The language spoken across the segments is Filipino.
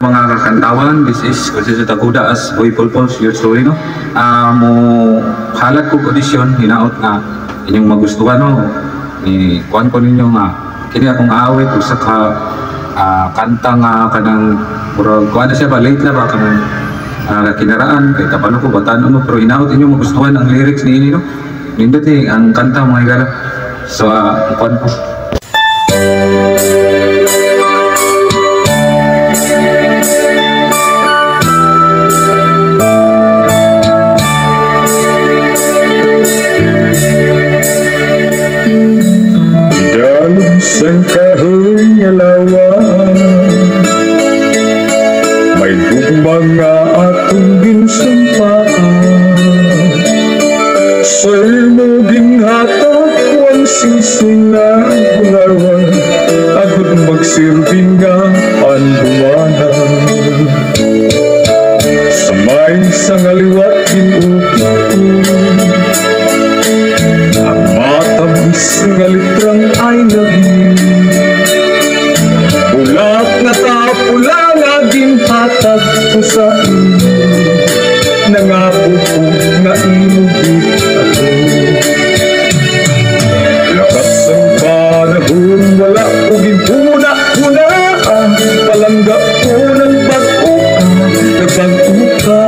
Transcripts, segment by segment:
mga kakantawan. This is considered Taguda as Boy Pulpos, your story, no? Mo halat ko audition, hinaot nga inyong magustuhan, no? Kuhan ko ninyo nga, kini akong awit, usa ka kanta nga kanang, kuhan na siya ba, late na ba, kanang kinaraan, kay kapano ko, bataan mo, pero hinaot inyong magustuhan ang lyrics ni ini, no? Nindot ang kanta, mga higala. So, kuhan ko. Sang kahoy nga lawan, may gugmang nga atong ginsampaan. Sa'y mo ginhatag kung sising na bungarwan, agad magsirbing nga andumanan. Sa may sangaliwat kinukit ang matabis nga litrang I love you. Ulap nga tapula nga ginhatag ko sa iyo, nangako ko nga imugit ako. Lakas ang panahon, wala ko ginhuna-huna, palangga ko ng bago ka, nagbago ka.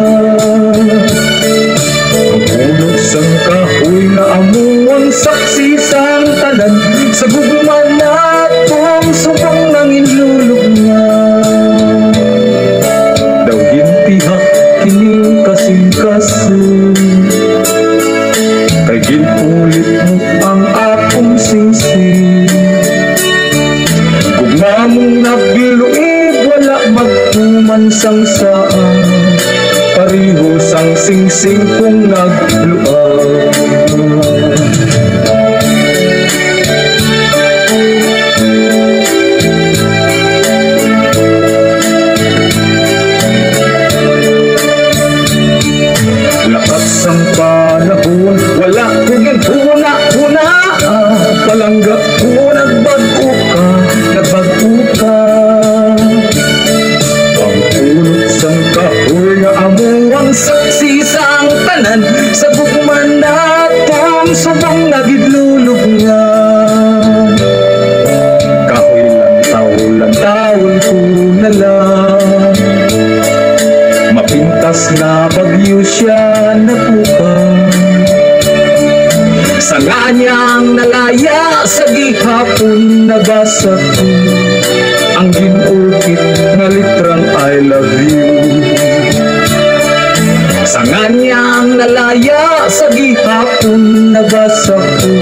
Pagulog sang kahoy na amuang saksi sang tanan, sa gugman na itong subang nang inlulog niya. Daw gintihak kining kasing-kasing, kay ginulit mo ang akong singsing. Gugma mong nagbiluig, wala magtuman sang saan, pariho sang singsing kong nagluag. Lakas ang panahon, wala ko ginhuna-huna, palangga ko nagbago ka, nagbago ka. Ang ulot sang kahoy nga amuang saksi sang tanan, sa bugman na itong subang nagidlulog niya. Kahoy lang taon ko na lang, mapintas na bagyo siya napukan. Sa nganyang nalaya, sa gihapon nabasa ko ang ginukit na litrang I love you. Sa nganyang nalaya, sa gihapon nabasa ko